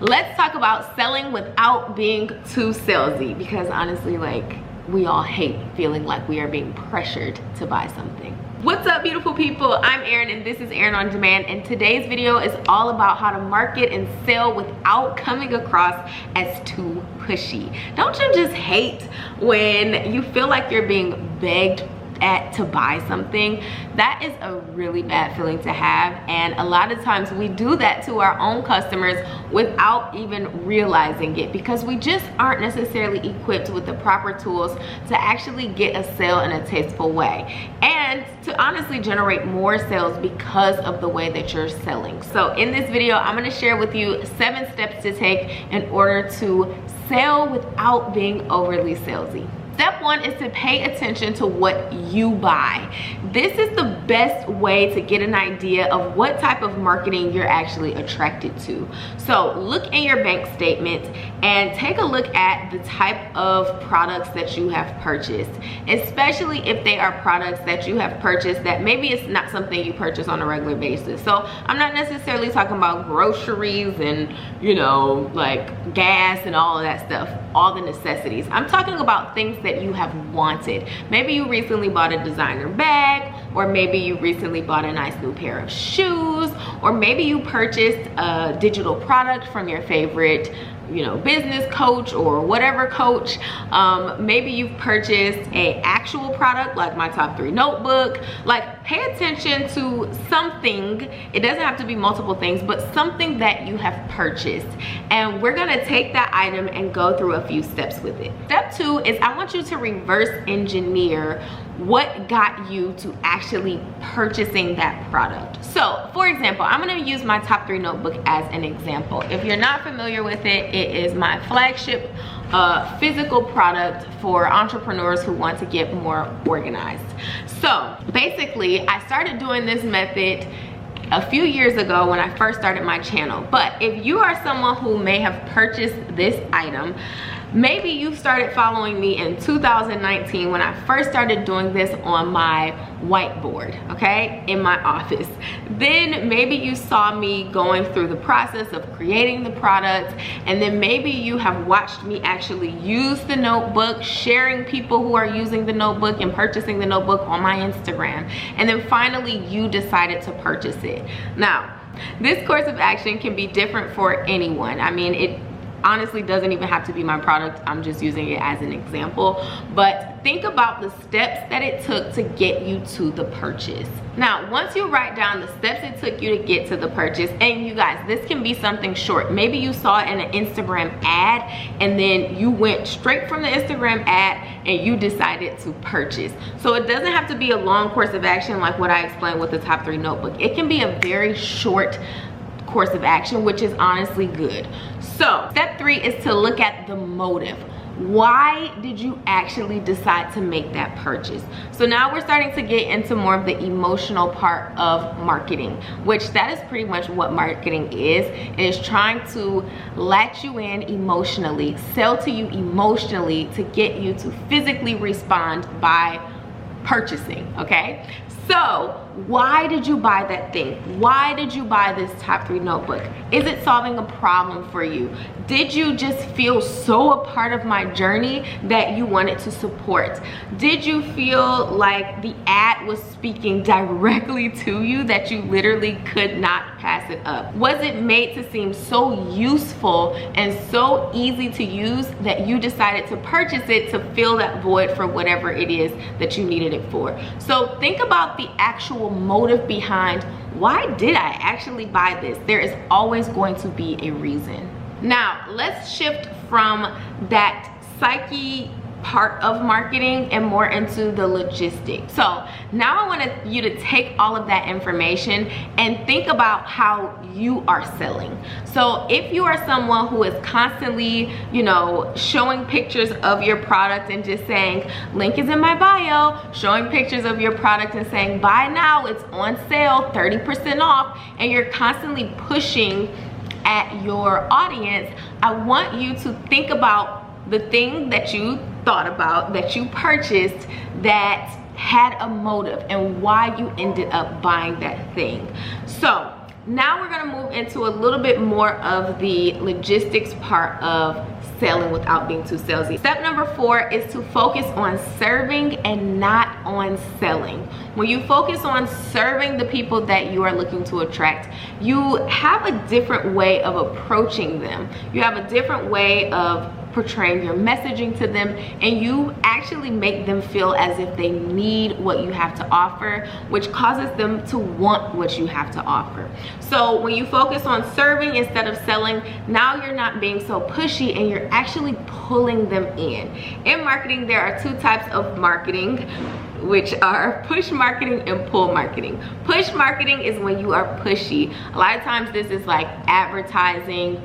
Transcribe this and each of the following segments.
Let's talk about selling without being too salesy, because honestly, like, we all hate feeling like we are being pressured to buy something. What's up, beautiful people? I'm Erin and this is Erin on Demand, and today's video is all about how to market and sell without coming across as too pushy. Don't you just hate when you feel like you're being begged to buy something? That is a really bad feeling to have, and a lot of times we do that to our own customers without even realizing it, because we just aren't necessarily equipped with the proper tools to actually get a sale in a tasteful way and to honestly generate more sales because of the way that you're selling. So in this video, I'm going to share with you 7 steps to take in order to sell without being overly salesy. Step 1 is to pay attention to what you buy. This is the best way to get an idea of what type of marketing you're actually attracted to. So look in your bank statement and take a look at the type of products that you have purchased, especially if they are products that you have purchased that maybe it's not something you purchase on a regular basis. So I'm not necessarily talking about groceries and, you know, like gas and all of that stuff, all the necessities. I'm talking about things that you have wanted. Maybe you recently bought a designer bag, or maybe you recently bought a nice new pair of shoes, or maybe you purchased a digital product from your favorite, you know, business coach or whatever coach. Maybe you've purchased a actual product like my top 3 notebook. Like, pay attention to something. It doesn't have to be multiple things, but something that you have purchased, and we're gonna take that item and go through a few steps with it. Step 2 is I want you to reverse engineer what got you to actually purchasing that product. So for example, I'm going to use my top 3 notebook as an example. If you're not familiar with it, it is my flagship physical product for entrepreneurs who want to get more organized. So basically, I started doing this method a few years ago when I first started my channel. But if you are someone who may have purchased this item, maybe you started following me in 2019 when I first started doing this on my whiteboard, okay, in my office. Then maybe you saw me going through the process of creating the product, and then maybe you have watched me actually use the notebook, sharing people who are using the notebook and purchasing the notebook on my Instagram, and then finally you decided to purchase it. Now, this course of action can be different for anyone. I mean, it honestly doesn't even have to be my product. I'm just using it as an example, but think about the steps that it took to get you to the purchase. Now, once you write down the steps it took you to get to the purchase, and you guys, this can be something short. Maybe you saw it in an Instagram ad and then you went straight from the Instagram ad and you decided to purchase. So it doesn't have to be a long course of action like what I explained with the top 3 notebook. It can be a very short course of action, which is honestly good. So step 3 is to look at the motive. Why did you actually decide to make that purchase? So now we're starting to get into more of the emotional part of marketing, which that is pretty much what marketing is. It is trying to latch you in emotionally, sell to you emotionally to get you to physically respond by purchasing, okay? So why did you buy that thing? Why did you buy this top 3 notebook? Is it solving a problem for you? Did you just feel so a part of my journey that you wanted to support? Did you feel like the ad was speaking directly to you that you literally could not pass it up? Was it made to seem so useful and so easy to use that you decided to purchase it to fill that void for whatever it is that you needed it for? So think about the actual motive behind, why did I actually buy this? There is always going to be a reason. Now let's shift from that psyche part of marketing and more into the logistics. So now I want you to take all of that information and think about how you are selling. So if you are someone who is constantly, you know, showing pictures of your product and just saying, link is in my bio, showing pictures of your product and saying, buy now, it's on sale, 30% off, and you're constantly pushing at your audience, I want you to think about the thing that you thought about, that you purchased, that had a motive and why you ended up buying that thing. So now we're gonna move into a little bit more of the logistics part of selling without being too salesy. Step number 4 is to focus on serving and not on selling. When you focus on serving the people that you are looking to attract, you have a different way of approaching them. You have a different way of portraying your messaging to them, and you actually make them feel as if they need what you have to offer, which causes them to want what you have to offer. So when you focus on serving instead of selling, now you're not being so pushy and you're actually pulling them in. In marketing, there are 2 types of marketing, which are push marketing and pull marketing. Push marketing is when you are pushy. A lot of times this is like advertising,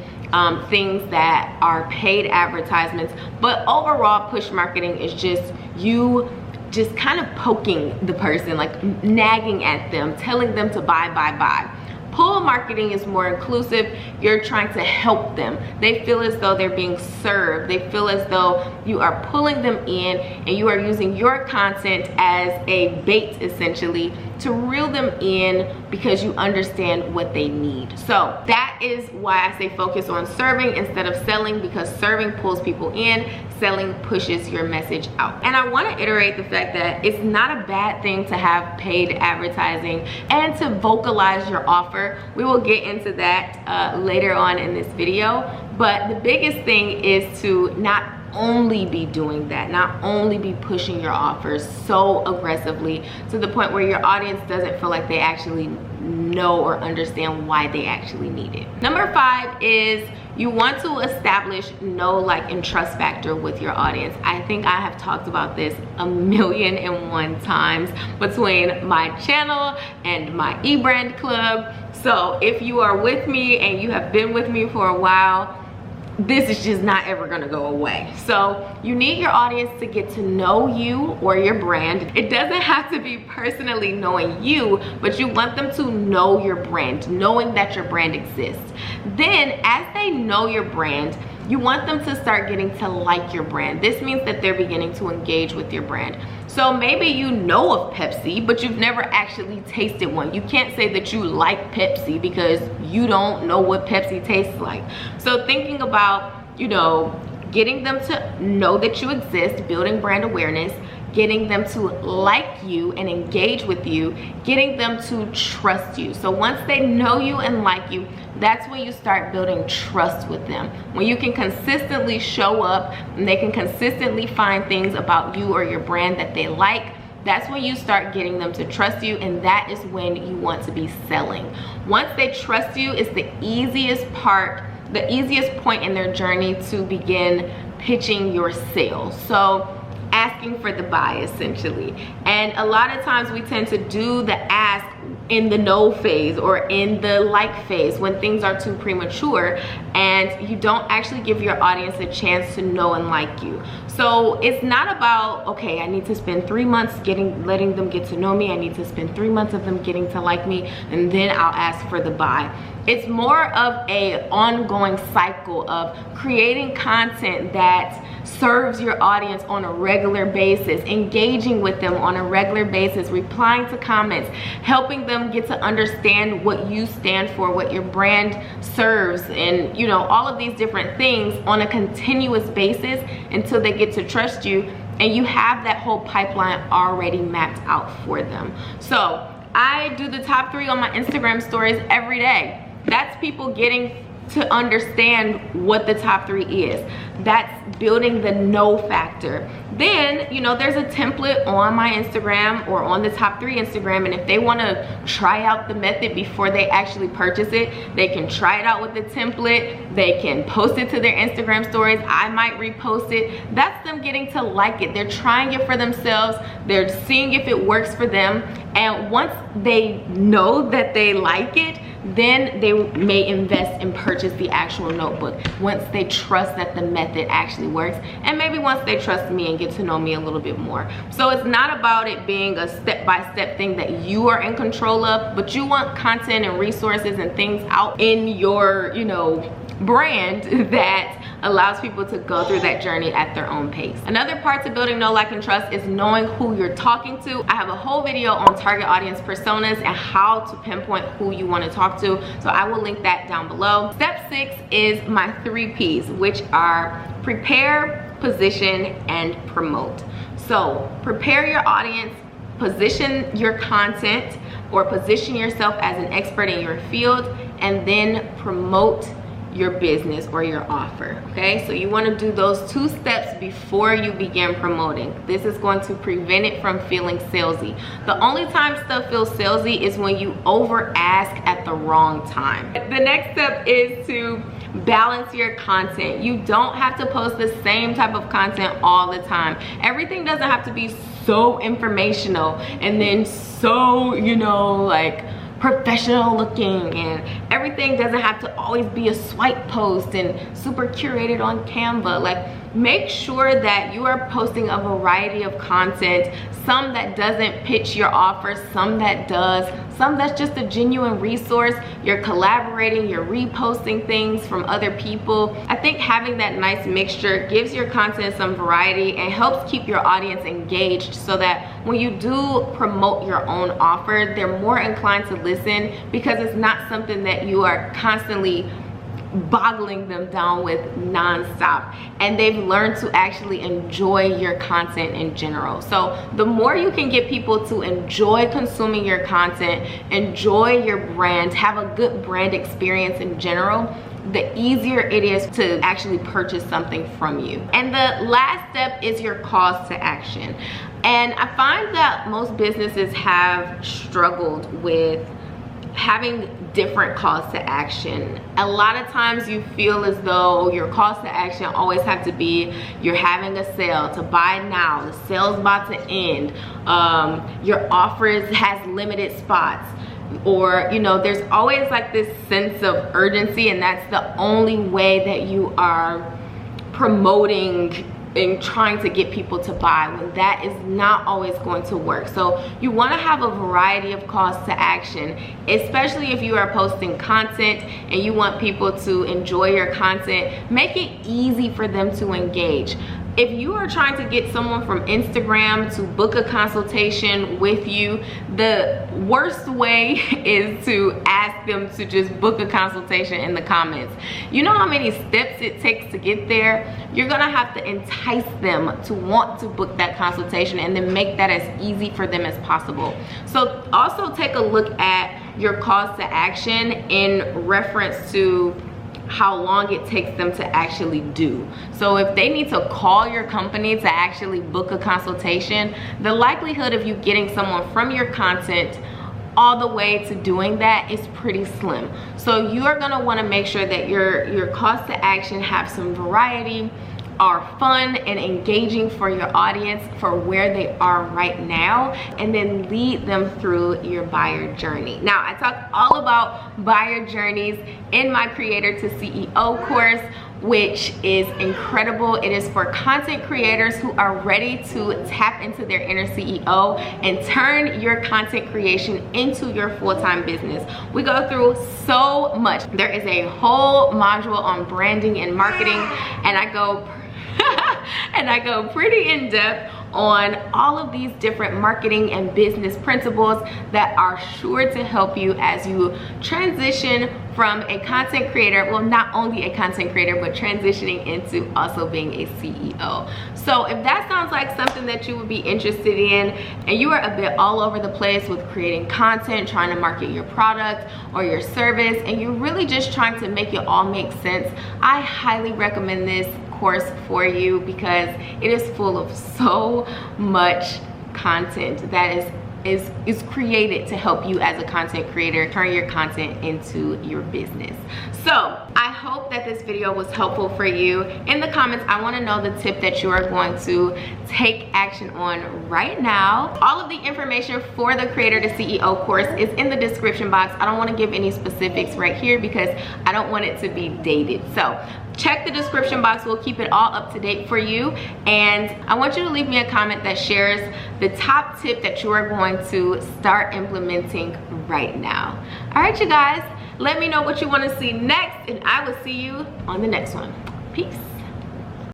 things that are paid advertisements, but overall push marketing is just you just kind of poking the person, like nagging at them, telling them to buy. Pull marketing is more inclusive. You're trying to help them. They feel as though they're being served. They feel as though you are pulling them in and you are using your content as a bait, essentially, to reel them in because you understand what they need. So that is why I say focus on serving instead of selling, because serving pulls people in, selling pushes your message out. And I want to iterate the fact that it's not a bad thing to have paid advertising and to vocalize your offer. We will get into that later on in this video, but the biggest thing is to not only be doing that, not only be pushing your offers so aggressively to the point where your audience doesn't feel like they actually know or understand why they actually need it. Number 5 is you want to establish know, like, and trust factor with your audience. I think I have talked about this 1,000,001 times between my channel and my e-brand club. So if you are with me and you have been with me for a while, this is just not ever gonna go away. So you need your audience to get to know you or your brand. It doesn't have to be personally knowing you, but you want them to know your brand, knowing that your brand exists. Then as they know your brand, you want them to start getting to like your brand. This means that they're beginning to engage with your brand. So maybe you know of Pepsi, but you've never actually tasted one. You can't say that you like Pepsi because you don't know what Pepsi tastes like. So thinking about, you know, getting them to know that you exist, building brand awareness, getting them to like you and engage with you, getting them to trust you. So once they know you and like you, that's when you start building trust with them. When you can consistently show up and they can consistently find things about you or your brand that they like, that's when you start getting them to trust you, and that is when you want to be selling. Once they trust you, it's the easiest point in their journey to begin pitching your sales. So asking for the buy, essentially. And a lot of times we tend to do the ask in the no phase or in the like phase when things are too premature, and you don't actually give your audience a chance to know and like you. So it's not about, okay, I need to spend 3 months letting them get to know me. I need to spend 3 months of them getting to like me, and then I'll ask for the buy. It's more of a ongoing cycle of creating content that serves your audience on a regular basis, engaging with them on a regular basis, replying to comments, helping them get to understand what you stand for, what your brand serves, and you know, all of these different things on a continuous basis until they get to trust you, and you have that whole pipeline already mapped out for them. So I do the top 3 on my Instagram stories every day. That's people getting to understand what the top 3 is. That's building the know factor. Then, you know, there's a template on my Instagram or on the top 3 Instagram, and if they want to try out the method before they actually purchase it, they can try it out with the template. They can post it to their Instagram stories. I might repost it. That's them getting to like it. They're trying it for themselves. They're seeing if it works for them. And once they know that they like it, then they may invest and purchase the actual notebook once they trust that the method actually works, and maybe once they trust me and get to know me a little bit more. So it's not about it being a step-by-step thing that you are in control of, but you want content and resources and things out in your, you know, brand that allows people to go through that journey at their own pace. Another part to building know, like, and trust is knowing who you're talking to. I have a whole video on target audience personas and how to pinpoint who you want to talk to, so I will link that down below. Step 6 is my 3 P's, which are prepare, position, and promote. So prepare your audience, position your content, or position yourself as an expert in your field, and then promote your business or your offer. Okay, so you want to do those 2 steps before you begin promoting. This is going to prevent it from feeling salesy. The only time stuff feels salesy is when you over ask at the wrong time. The next step is to balance your content. You don't have to post the same type of content all the time. Everything doesn't have to be so informational and then so, you know, like professional looking, and everything doesn't have to always be a swipe post and super curated on Canva. Like, make sure that you are posting a variety of content, some that doesn't pitch your offer, some that does, some that's just a genuine resource. You're collaborating, you're reposting things from other people. I think having that nice mixture gives your content some variety and helps keep your audience engaged, so that when you do promote your own offer, they're more inclined to listen, because it's not something that you are constantly boggling them down with nonstop, and they've learned to actually enjoy your content in general. So the more you can get people to enjoy consuming your content, enjoy your brand, have a good brand experience in general, the easier it is to actually purchase something from you. And the last step is your calls to action. And I find that most businesses have struggled with having different calls to action. A lot of times you feel as though your calls to action always have to be, you're having a sale, to buy now, the sale's about to end, your offer has limited spots, or, you know, there's always like this sense of urgency, and that's the only way that you are promoting and trying to get people to buy, when that is not always going to work. So you want to have a variety of calls to action, especially if you are posting content and you want people to enjoy your content. Make it easy for them to engage. If you are trying to get someone from Instagram to book a consultation with you, the worst way is to ask them to just book a consultation in the comments. You know how many steps it takes to get there? You're gonna have to entice them to want to book that consultation, and then make that as easy for them as possible. So also take a look at your calls to action in reference to how long it takes them to actually do. So if they need to call your company to actually book a consultation, the likelihood of you getting someone from your content all the way to doing that is pretty slim. So you are gonna wanna make sure that your calls to action have some variety, are fun and engaging for your audience for where they are right now, and then lead them through your buyer journey. Now, I talk all about buyer journeys in my Creator to CEO course, which is incredible. It is for content creators who are ready to tap into their inner CEO and turn your content creation into your full-time business. We go through so much. There is a whole module on branding and marketing, and I go pretty in depth on all of these different marketing and business principles that are sure to help you as you transition from a content creator, well, not only a content creator, but transitioning into also being a CEO. So if that sounds like something that you would be interested in, and you are a bit all over the place with creating content, trying to market your product or your service, and you're really just trying to make it all make sense, I highly recommend this course for you, because it is full of so much content that is created to help you as a content creator turn your content into your business. So I hope that this video was helpful for you. In the comments, I want to know the tip that you are going to take action on right now. All of the information for the Creator to CEO course is in the description box. I don't want to give any specifics right here because I don't want it to be dated. So check the description box. We'll keep it all up to date for you. And I want you to leave me a comment that shares the top tip that you are going to start implementing right now. All right, you guys. Let me know what you want to see next, and I will see you on the next one. Peace.